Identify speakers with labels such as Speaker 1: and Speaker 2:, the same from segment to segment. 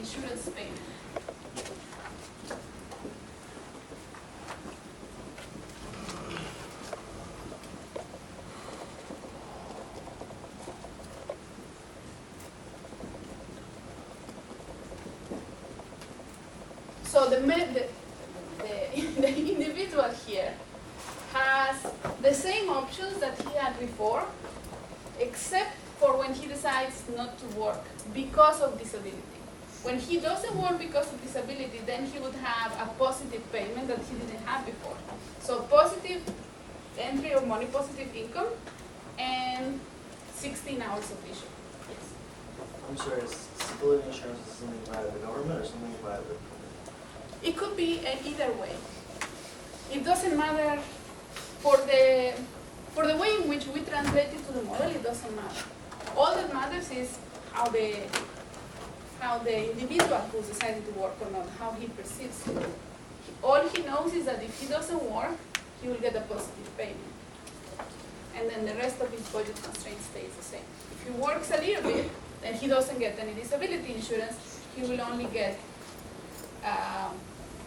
Speaker 1: insurance payment. So the individual here has the same options that he had before, except for when he decides not to work because of disability. When he doesn't work because of disability, then he would have a positive payment that he didn't have before. So positive entry of money, positive income, and 16 hours of leisure. Yes.
Speaker 2: I'm sorry, is disability insurance something by the government or something by the company?
Speaker 1: It could be either way. It doesn't matter for the way in which we translate it to the model. It doesn't matter. All that matters is how the individual who's decided to work or not, how he perceives it. All he knows is that if he doesn't work, he will get a positive payment, and then the rest of his budget constraint stays the same. If he works a little bit, then he doesn't get any disability insurance. He will only get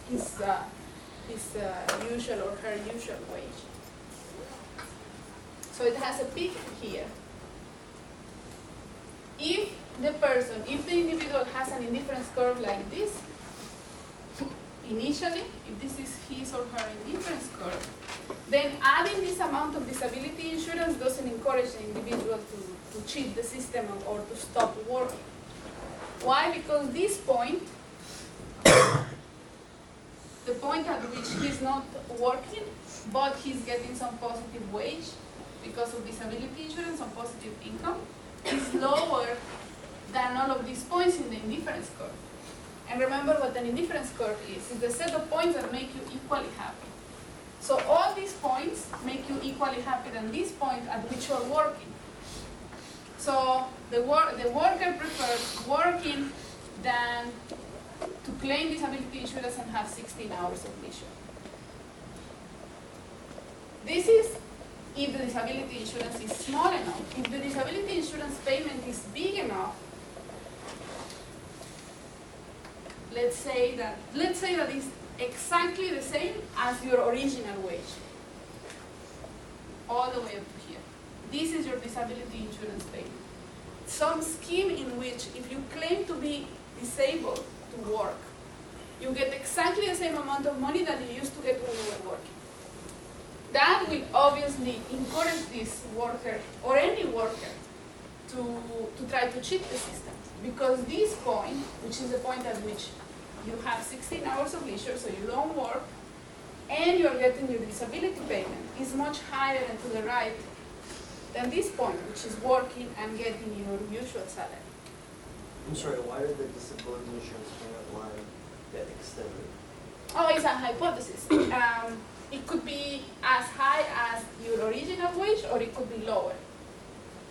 Speaker 1: his usual or her usual wage. So it has a peak here. If the individual has an indifference curve like this, initially, if this is his or her indifference curve, then adding this amount of disability insurance doesn't encourage the individual to cheat the system or to stop working. Why? Because this point, the point at which he's not working, but he's getting some positive wage because of disability insurance, some positive income, is lower than all of these points in the indifference curve. And remember what an indifference curve is. It's the set of points that make you equally happy. So all these points make you equally happy than this point at which you are working. So the worker prefers working than to claim disability insurance and have 16 hours of leisure. This is if the disability insurance is small enough. If the disability insurance payment is big enough, let's say that it's exactly the same as your original wage, all the way up to here. This is your disability insurance payment. Some scheme in which if you claim to be disabled to work, you get exactly the same amount of money that you used to get when you were working. That will obviously encourage this worker or any worker to try to cheat the system, because this point, which is the point at which you have 16 hours of leisure, so you don't work, and you're getting your disability payment, is much higher and to the right than this point, which is working and getting your usual salary.
Speaker 2: I'm sorry, why did the disability insurance payment line get extended?
Speaker 1: Oh, it's a hypothesis. It could be as high as your original wage, or it could be lower.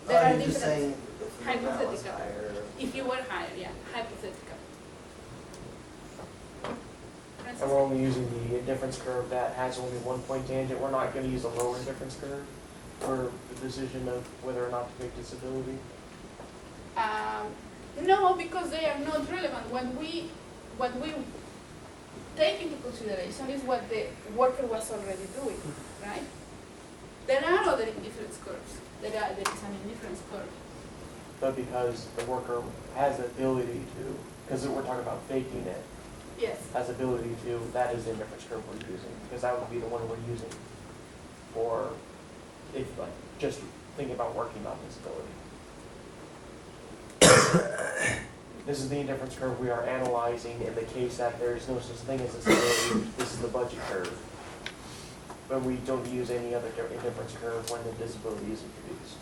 Speaker 1: There are
Speaker 2: you're just saying
Speaker 1: different
Speaker 2: if the amount was
Speaker 1: hypothetical.
Speaker 2: higher.
Speaker 1: If you were higher, yeah, hypothetical.
Speaker 3: And we're only using the indifference curve that has only one point tangent. We're not going to use a lower indifference curve for the decision of whether or not to take disability.
Speaker 1: No, because they are not relevant. What we take into consideration is what the worker was already doing, right? There are other indifference curves. There is an indifference curve.
Speaker 3: But because the worker has the ability to, because we're talking about faking it,
Speaker 1: Yes.
Speaker 3: has ability to, that is the indifference curve we're using, because that would be the one we're using for, if like, just thinking about working on disability. This is the indifference curve we are analyzing in the case that there is no such thing as disability. This is the budget curve. But we don't use any other indifference curve when the disability is introduced.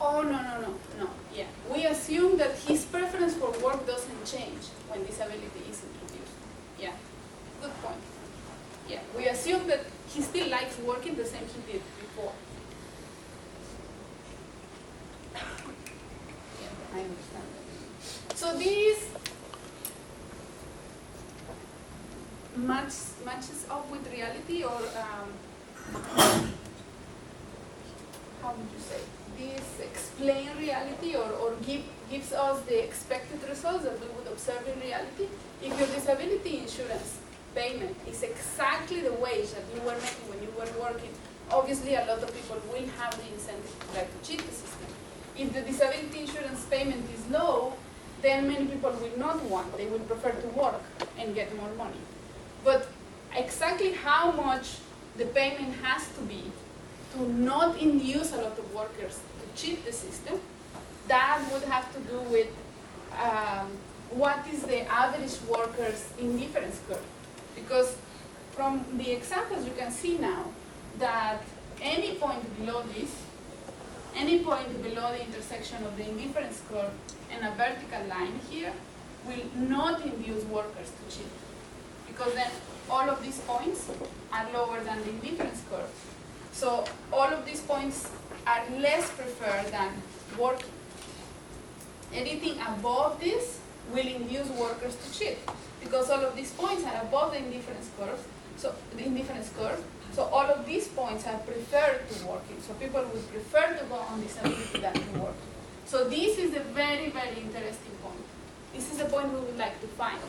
Speaker 1: Oh, no. Yeah. We assume that his preference for work doesn't change when disability is introduced. Yeah. Good point. Yeah. We assume that he still likes working the same he did before. Yeah, I understand that. So these matches up with reality, or how would you say? These explain reality or give gives us the expected results that we would observe in reality. If your disability insurance payment is exactly the wage that you were making when you were working, obviously a lot of people will have the incentive to try to cheat the system. If the disability insurance payment is low, then many people will not want, they will prefer to work and get more money. But exactly how much the payment has to be to not induce a lot of workers to cheat the system, that would have to do with what is the average worker's indifference curve. Because from the examples you can see now that any point below this, any point below the intersection of the indifference curve and a vertical line here will not induce workers to cheat. Because then all of these points are lower than the indifference curve. So all of these points are less preferred than working. Anything above this will induce workers to cheat, because all of these points are above the indifference curve. So all of these points are preferred to working. So people would prefer to go on disability than to work. So this is a very, very interesting point. This is the point we would like to find.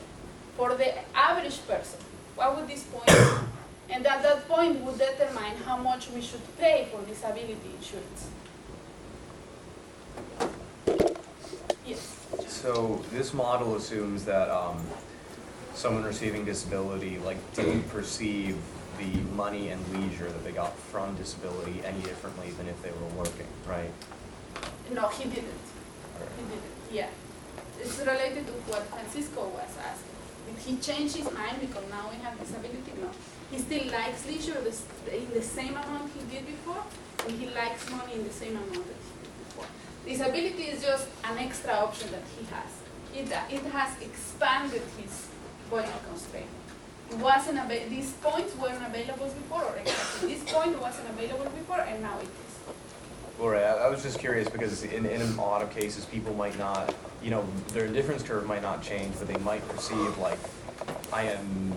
Speaker 1: For the average person, what would this point be? And at that point would determine how much we should pay for disability insurance. Yes?
Speaker 4: So this model assumes that someone receiving disability didn't perceive the money and leisure that they got from disability any differently than if they were working, right?
Speaker 1: No, he didn't. He didn't, yeah. It's related to what Francisco was asking. Did he change his mind because now we have disability? No. He still likes leisure in the same amount he did before, and he likes money in the same amount that he did before. Disability is just an extra option that he has. It has expanded his budget constraint. It wasn't these points weren't available before, or exactly this point wasn't available before, and now it is.
Speaker 4: All right, I was just curious because in a lot of cases people might not, their indifference curve might not change, but they might perceive I am,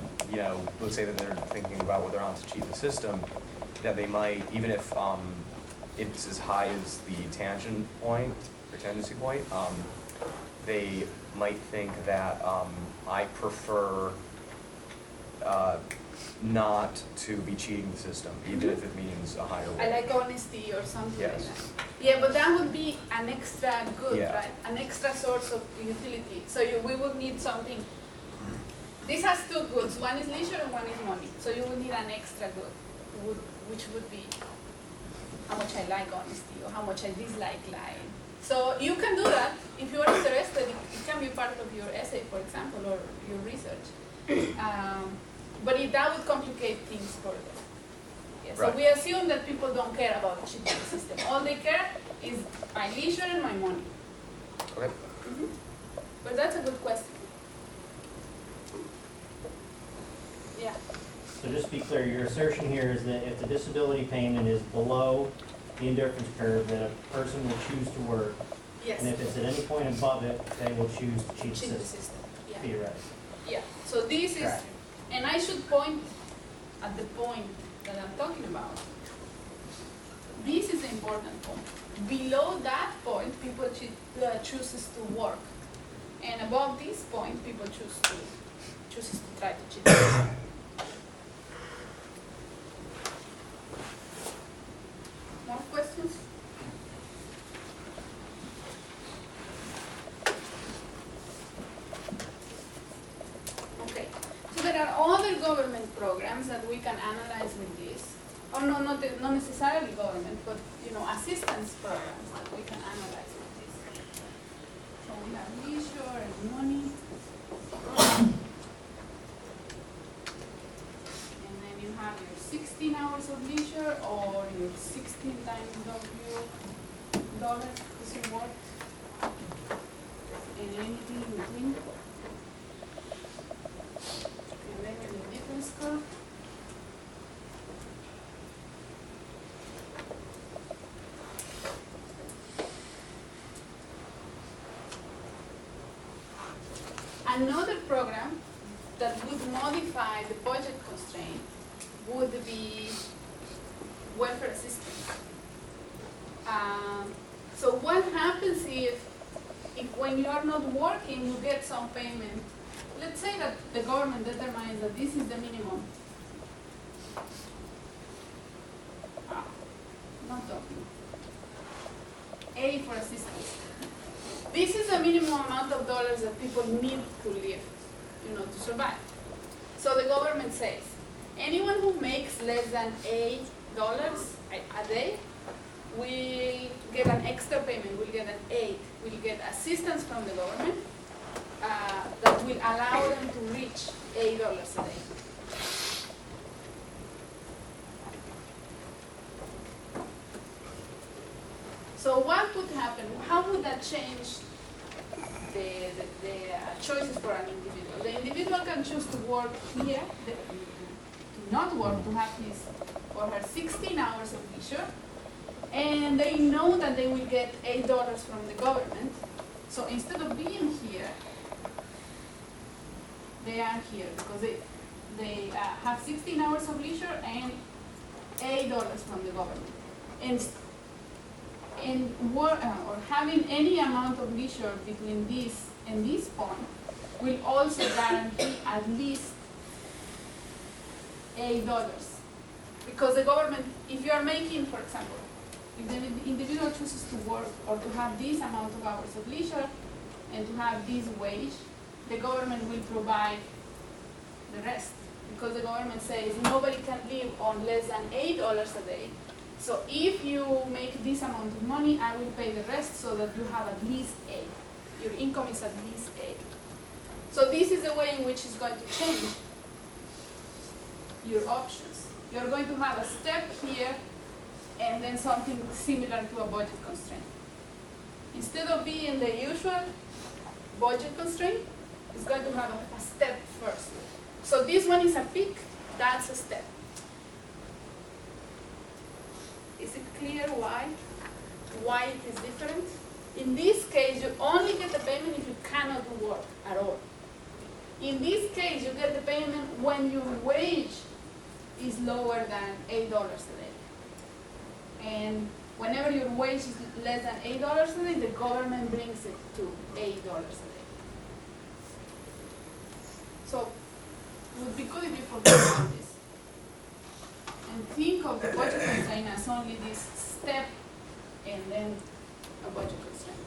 Speaker 4: let's say that they're thinking about whether or not to cheat the system, that they might, even if it's as high as the tangent point or tendency point, they might think that I prefer not to be cheating the system, even if it means a higher wage.
Speaker 1: I like honesty or something like
Speaker 4: Yes.
Speaker 1: that. Yeah, but that would be an extra good,
Speaker 4: Yeah.
Speaker 1: right? An extra source of utility. So we would need something. This has two goods. One is leisure and one is money. So you would need an extra good, which would be how much I like honesty or how much I dislike lying. So you can do that. If you are interested, it can be part of your essay, for example, or your research. But that would complicate things further. Yeah, so
Speaker 4: Right.
Speaker 1: we assume that people don't care about the cheating system. All they care is my leisure and my money.
Speaker 4: Okay.
Speaker 1: But that's a good question. Yeah.
Speaker 5: So just to be clear, your assertion here is that if the disability payment is below the indifference curve, that a person will choose to work,
Speaker 1: Yes.
Speaker 5: and if it's at any point above it, they will choose to cheat the
Speaker 1: Cheat the
Speaker 5: system,
Speaker 1: system. Yeah.
Speaker 5: theoretically.
Speaker 1: Yeah. So this is,
Speaker 5: Correct.
Speaker 1: and I should point at the point that I'm talking about. This is the important point. Below that point, people chooses to work, and above this point, people chooses to try to cheat. More questions? Okay. So there are other government programs that we can analyze with this. Or no, not necessarily government, but assistance programs that we can analyze with this. So we have leisure and money. And then you have your 16 hours of leisure or your 16 times dollars because you worked. And anything in between. And then your indifference curve. Another program that would modify the budget constraint would be welfare assistance. So what happens if when you are not working, you get some payment. Let's say that the government determines that this is the minimum. Not talking. A for assistance. This is the minimum amount of dollars that people need to live, to survive. So the government says, anyone who makes less than $8 a day will get an extra payment, will get an aid, will get assistance from the government that will allow them to reach $8 a day. So what would happen? How would that change the choices for an individual? The individual can choose to work here, to not work, to have his or her 16 hours of leisure, and they know that they will get $8 from the government. So instead of being here, they are here because they have 16 hours of leisure and $8 from the government. Or having any amount of leisure between this and this point will also guarantee at least $8. Because the government, if you are making, for example, if the individual chooses to work or to have this amount of hours of leisure and to have this wage, the government will provide the rest. Because the government says nobody can live on less than $8 a day. So if you make this amount of money, I will pay the rest so that you have at least 8. Your income is at least 8. So this is the way in which it's going to change your options. You're going to have a step here and then something similar to a budget constraint. Instead of being the usual budget constraint, it's going to have a step first. So this one is a peak, that's a step. Is it clear why it is different? In this case, you only get the payment if you cannot work at all. In this case, you get the payment when your wage is lower than $8 a day. And whenever your wage is less than $8 a day, the government brings it to $8 a day. So it would be good if you forget about this. And think of the budget constraint as only this step and then a budget constraint.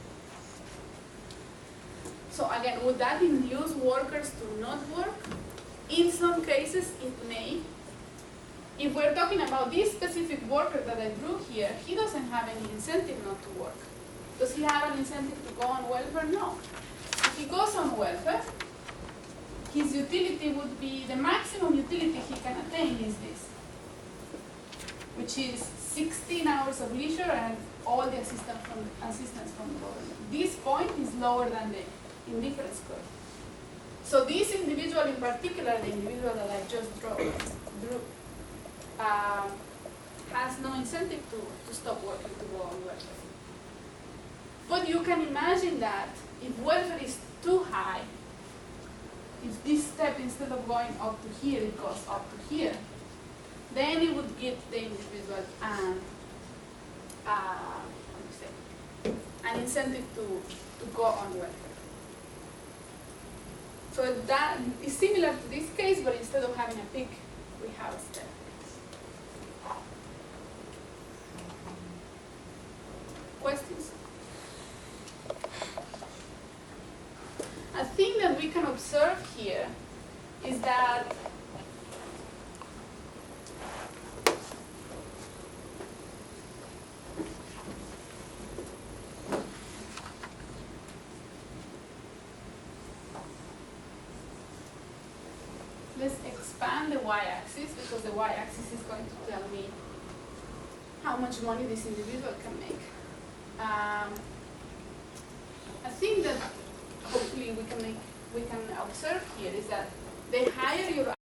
Speaker 1: So again, would that induce workers to not work? In some cases, it may. If we're talking about this specific worker that I drew here, he doesn't have any incentive not to work. Does he have an incentive to go on welfare? No. If he goes on welfare, his utility would be, the maximum utility he can attain is this, which is 16 hours of leisure and all the assistance from the government. This point is lower than the indifference curve. So this individual in particular, the individual that I just drew, has no incentive to stop working, to go on welfare. But you can imagine that if welfare is too high, if this step, instead of going up to here, it goes up to here, then it would give the individual an incentive to go on welfare. So that is similar to this case, but instead of having a peak, we have a step. Questions? A thing that we can observe here is that let's expand the y-axis, because the y-axis is going to tell me how much money this individual can make. A thing that hopefully we can observe here is that the higher your